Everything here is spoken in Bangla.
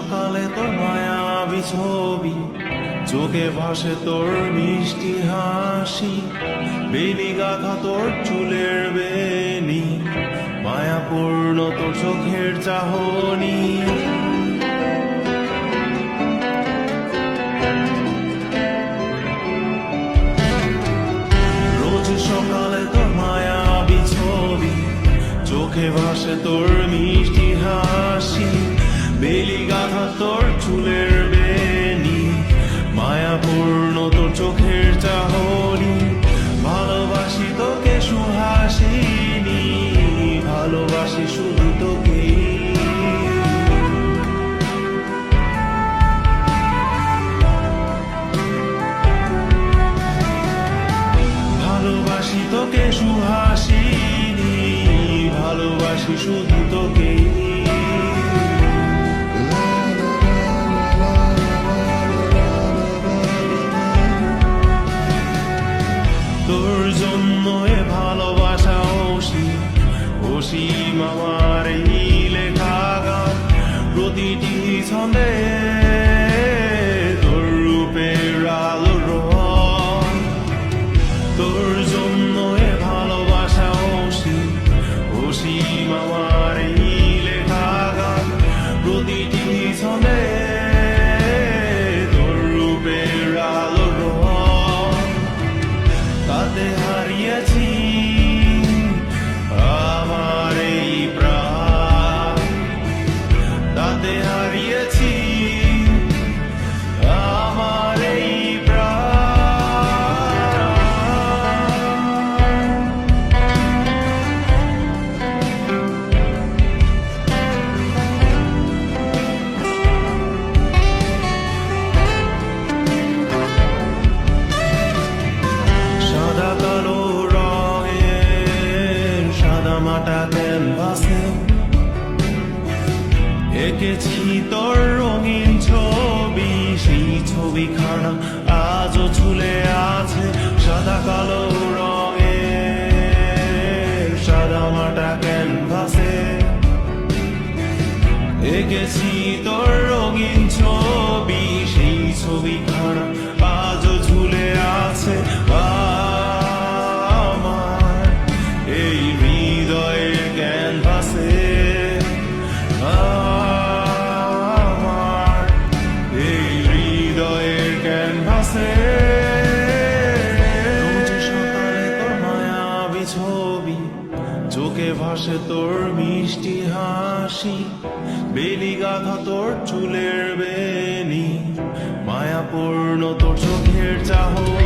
সকালে তোর মায়াবী ছবি, চোখে ভাসে তোর মিষ্টি হাসি, বেনি গাথা তোর চুলের বেনি, মায়াপূর্ণ তোর চোখের চাহনি। রোজ সকালে তোর মায়াবী ছবি, চোখে ভাসে তোর মিষ্টি হাসি, বেলি গাথা তোর চুলের বেনি, মায়াপূর্ণ তোর চোখের চাহনি। ভালোবাসি তোকে সুহাসিনী, ভালোবাসি শুধু তোকে। ভালোবাসি তোকে সুহাসিনী, ভালোবাসি শুধু তোকে। তোর জন্য এ ভালোবাসা অসীম আমার এই লেখা গান, প্রতিটি ছন্দে তোর রূপের আলোর রং। তোর জন্য এ ভালোবাসা অসীম আমার এই লেখা গান, প্রতিটি ছন্দে তোর রূপের আলোর রং। তাতে হারিয়েছি আমার এই প্রাণ, তাতে হারিয়েছি আমার এই মাটা ক্যানভাসে এঁকেছি তোর রঙিন ছবি, সেই ছবিখানা আজও ঝুলে আছে সাদা কালো রঙে। সাদা মাটা ক্যানভাসে এঁকেছি তোর রঙিন ছবি, সেই ছবিখানা আজও ঝুলে আছে আমার এই হৃদয়ের ক্যানভাসে। আমার এই হৃদয়ের ক্যানভাসে রোজ সকালে তোর মায়াবী ছবি, চোখে ভাসে তোর মিষ্টি হাসি, বেলি গাথা তোর চুলের বেনি, মায়াপূর্ণ তোর চোখের চাহনি।